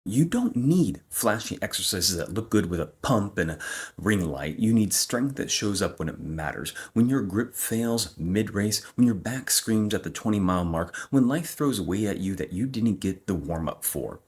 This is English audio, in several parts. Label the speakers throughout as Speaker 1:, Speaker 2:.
Speaker 1: You don't need flashy exercises that look good with a pump and a ring light. You need strength that shows up when it matters. When your grip fails mid-race, when your back screams at the 20-mile mark, when life throws weight at you that you didn't get the warm-up for.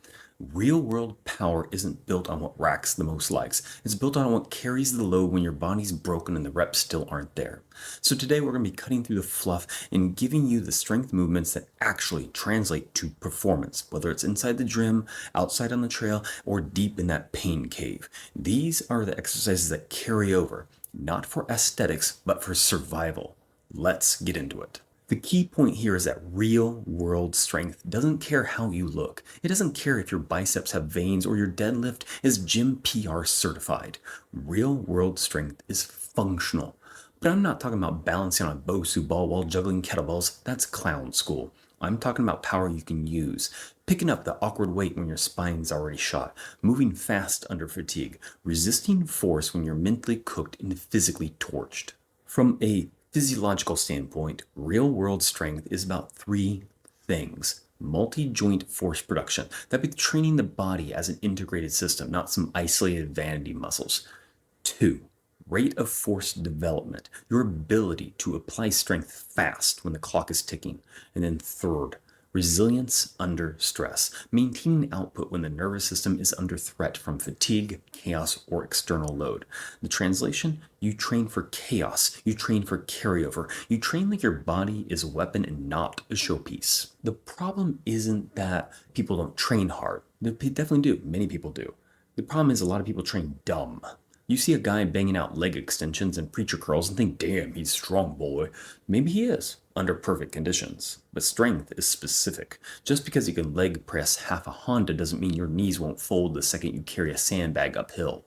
Speaker 1: Real world power isn't built on what racks the most likes. It's built on what carries the load when your body's broken and the reps still aren't there. So today we're going to be cutting through the fluff and giving you the strength movements that actually translate to performance, whether it's inside the gym, outside on the trail, or deep in that pain cave. These are the exercises that carry over, not for aesthetics, but for survival. Let's get into it. The key point here is that real world strength doesn't care how you look. It doesn't care if your biceps have veins or your deadlift is gym PR certified. Real world strength is functional. But I'm not talking about balancing on a Bosu ball while juggling kettlebells. That's clown school. I'm talking about power you can use. Picking up the awkward weight when your spine's already shot. Moving fast under fatigue. Resisting force when you're mentally cooked and physically torched. From a physiological standpoint, real-world strength is about three things. Multi-joint force production. That'd be training the body as an integrated system, not some isolated vanity muscles. 2. Rate of force development. Your ability to apply strength fast when the clock is ticking. And then 3rd, resilience under stress, maintaining output when the nervous system is under threat from fatigue, chaos, or external load. The translation, you train for chaos, you train for carryover, you train like your body is a weapon and not a showpiece. The problem isn't that people don't train hard. They definitely do, many people do. The problem is a lot of people train dumb. You see a guy banging out leg extensions and preacher curls and think, damn, he's strong, boy. Maybe he is, under perfect conditions. But strength is specific. Just because you can leg press half a Honda doesn't mean your knees won't fold the second you carry a sandbag uphill.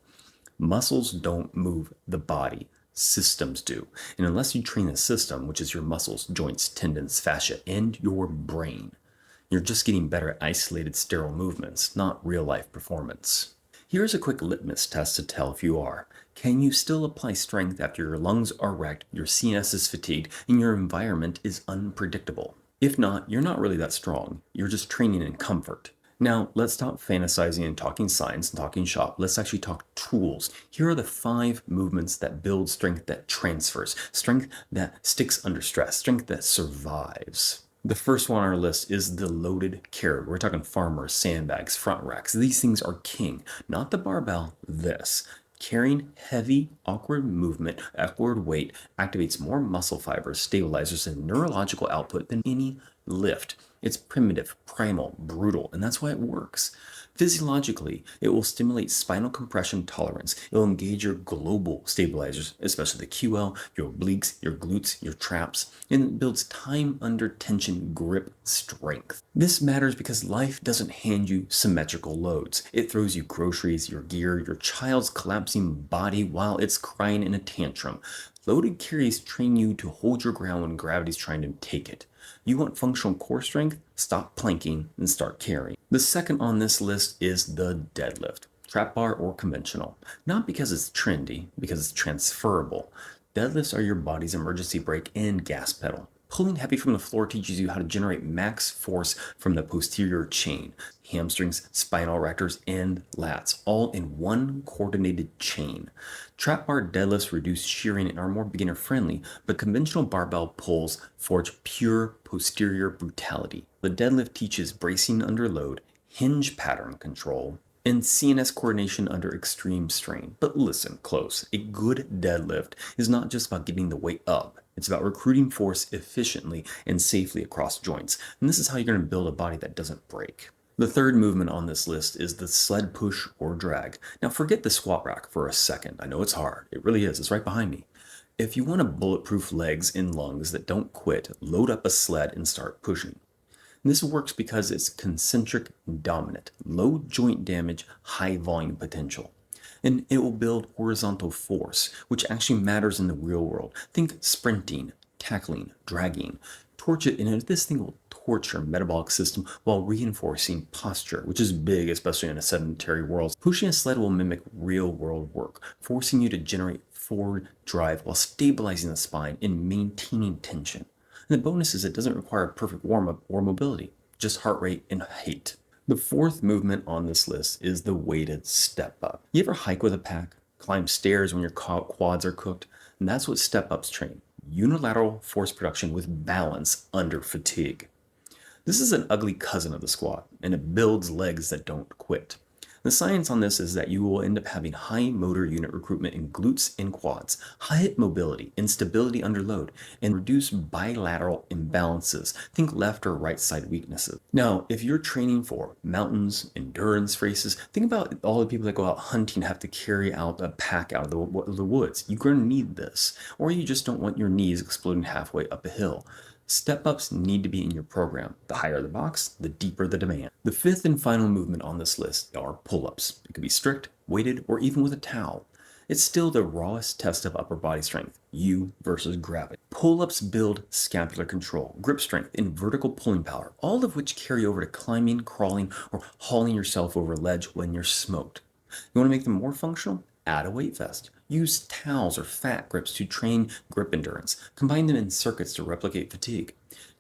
Speaker 1: Muscles don't move the body. Systems do. And unless you train the system, which is your muscles, joints, tendons, fascia, and your brain, you're just getting better at isolated sterile movements, not real-life performance. Here's a quick litmus test to tell if you are. Can you still apply strength after your lungs are wrecked, your CNS is fatigued, and your environment is unpredictable? If not, you're not really that strong. You're just training in comfort. Now, let's stop fantasizing and talking science and talking shop. Let's actually talk tools. Here are the 5 movements that build strength that transfers, strength that sticks under stress, strength that survives. The first one on our list is the loaded carry. We're talking farmers, sandbags, front racks. These things are king. Not the barbell, this. Carrying heavy, awkward movement, awkward weight activates more muscle fibers, stabilizers, and neurological output than any lift. It's primitive, primal, brutal, and that's why it works. Physiologically, it will stimulate spinal compression tolerance. It will engage your global stabilizers, especially the QL, your obliques, your glutes, your traps, and it builds time under tension grip strength. This matters because life doesn't hand you symmetrical loads. It throws you groceries, your gear, your child's collapsing body while it's crying in a tantrum. Loaded carries train you to hold your ground when gravity's trying to take it. You want functional core strength? Stop planking and start carrying. The second on this list is the deadlift, trap bar or conventional. Not because it's trendy, because it's transferable. Deadlifts are your body's emergency brake and gas pedal. Pulling heavy from the floor teaches you how to generate max force from the posterior chain, hamstrings, spinal erectors, and lats, all in one coordinated chain. Trap bar deadlifts reduce shearing and are more beginner friendly, but conventional barbell pulls forge pure posterior brutality. The deadlift teaches bracing under load, hinge pattern control, and CNS coordination under extreme strain. But listen close, a good deadlift is not just about getting the weight up. It's about recruiting force efficiently and safely across joints. And this is how you're going to build a body that doesn't break. The third movement on this list is the sled push or drag. Now forget the squat rack for a second. I know it's hard. It really is. It's right behind me. If you want to bulletproof legs and lungs that don't quit, load up a sled and start pushing. And this works because it's concentric dominant, low joint damage, high volume potential. And it will build horizontal force, which actually matters in the real world. Think sprinting, tackling, dragging. Torch it, and this thing will torch your metabolic system while reinforcing posture, which is big, especially in a sedentary world. Pushing a sled will mimic real world work, forcing you to generate forward drive while stabilizing the spine and maintaining tension. And the bonus is it doesn't require a perfect warm-up or mobility, just heart rate and height. The fourth movement on this list is the weighted step up. You ever hike with a pack, climb stairs when your quads are cooked? And that's what step ups train. Unilateral force production with balance under fatigue. This is an ugly cousin of the squat, and it builds legs that don't quit. The science on this is that you will end up having high motor unit recruitment in glutes and quads, high hip mobility and stability under load, and reduce bilateral imbalances. Think left or right side weaknesses. Now, if you're training for mountains, endurance races, think about all the people that go out hunting have to carry out a pack out of the woods. You're going to need this, or you just don't want your knees exploding halfway up a hill. Step ups need to be in your program. The higher the box, the deeper the demand. The fifth and final movement on this list are pull ups. It could be strict, weighted, or even with a towel. It's still the rawest test of upper body strength, you versus gravity. Pull ups build scapular control, grip strength, and vertical pulling power, all of which carry over to climbing, crawling, or hauling yourself over a ledge when you're smoked. You want to make them more functional? Add a weight vest. Use towels or fat grips to train grip endurance. Combine them in circuits to replicate fatigue.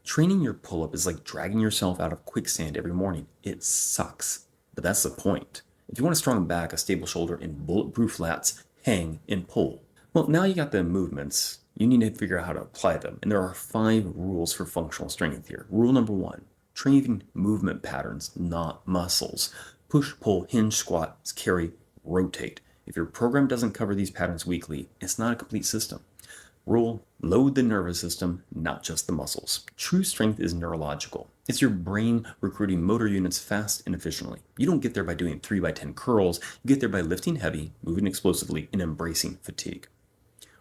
Speaker 1: Training your pull-up is like dragging yourself out of quicksand every morning. It sucks, but that's the point. If you want a strong back, a stable shoulder, and bulletproof lats, hang and pull. Well, now you got the movements. You need to figure out how to apply them. And there are 5 rules for functional strength here. Rule number 1, training movement patterns, not muscles. Push, pull, hinge, squat, carry, rotate. If your program doesn't cover these patterns weekly, it's not a complete system. Rule, load the nervous system, not just the muscles. True strength is neurological. It's your brain recruiting motor units fast and efficiently. You don't get there by doing 3x10 curls. You get there by lifting heavy, moving explosively, and embracing fatigue.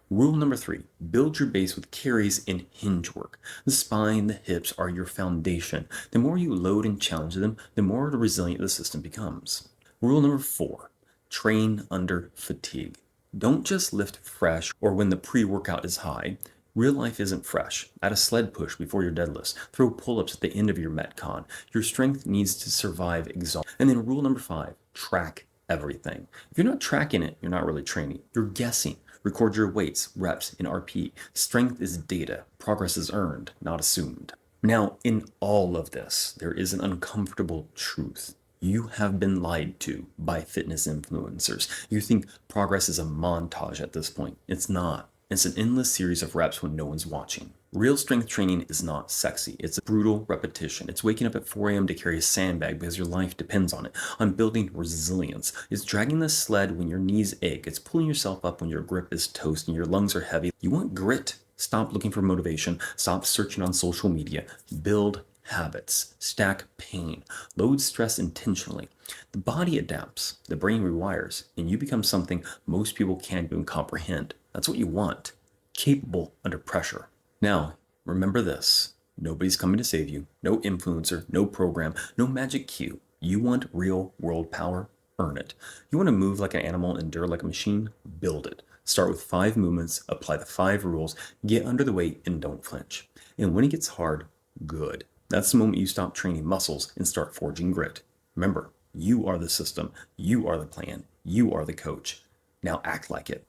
Speaker 1: Rule number 3, build your base with carries and hinge work. The spine, the hips are your foundation. The more you load and challenge them, the more resilient the system becomes. Rule number 4, train under fatigue. Don't just lift fresh or when the pre-workout is high. Real life isn't fresh. Add a sled push before your deadlifts. Throw pull-ups at the end of your Metcon. Your strength needs to survive exhaustion. And then rule number 5, track everything. If you're not tracking it, you're not really training. You're guessing. Record your weights, reps, and RP. Strength is data. Progress is earned, not assumed. Now, in all of this, there is an uncomfortable truth. You have been lied to by fitness influencers. You think progress is a montage at this point. It's not. It's an endless series of reps when no one's watching. Real strength training is not sexy. It's a brutal repetition. It's waking up at 4 a.m. to carry a sandbag because your life depends on it. On building resilience. It's dragging the sled when your knees ache. It's pulling yourself up when your grip is toast and your lungs are heavy. You want grit? Stop looking for motivation. Stop searching on social media. Build habits, stack pain, load stress intentionally. The body adapts, the brain rewires, and you become something most people can't even comprehend. That's what you want. Capable under pressure. Now, remember this. Nobody's coming to save you. No influencer, no program, no magic cue. You want real world power? Earn it. You want to move like an animal, endure like a machine? Build it. Start with 5 movements, apply the 5 rules, get under the weight, and don't flinch. And when it gets hard, good. That's the moment you stop training muscles and start forging grit. Remember, you are the system, you are the plan, you are the coach. Now act like it.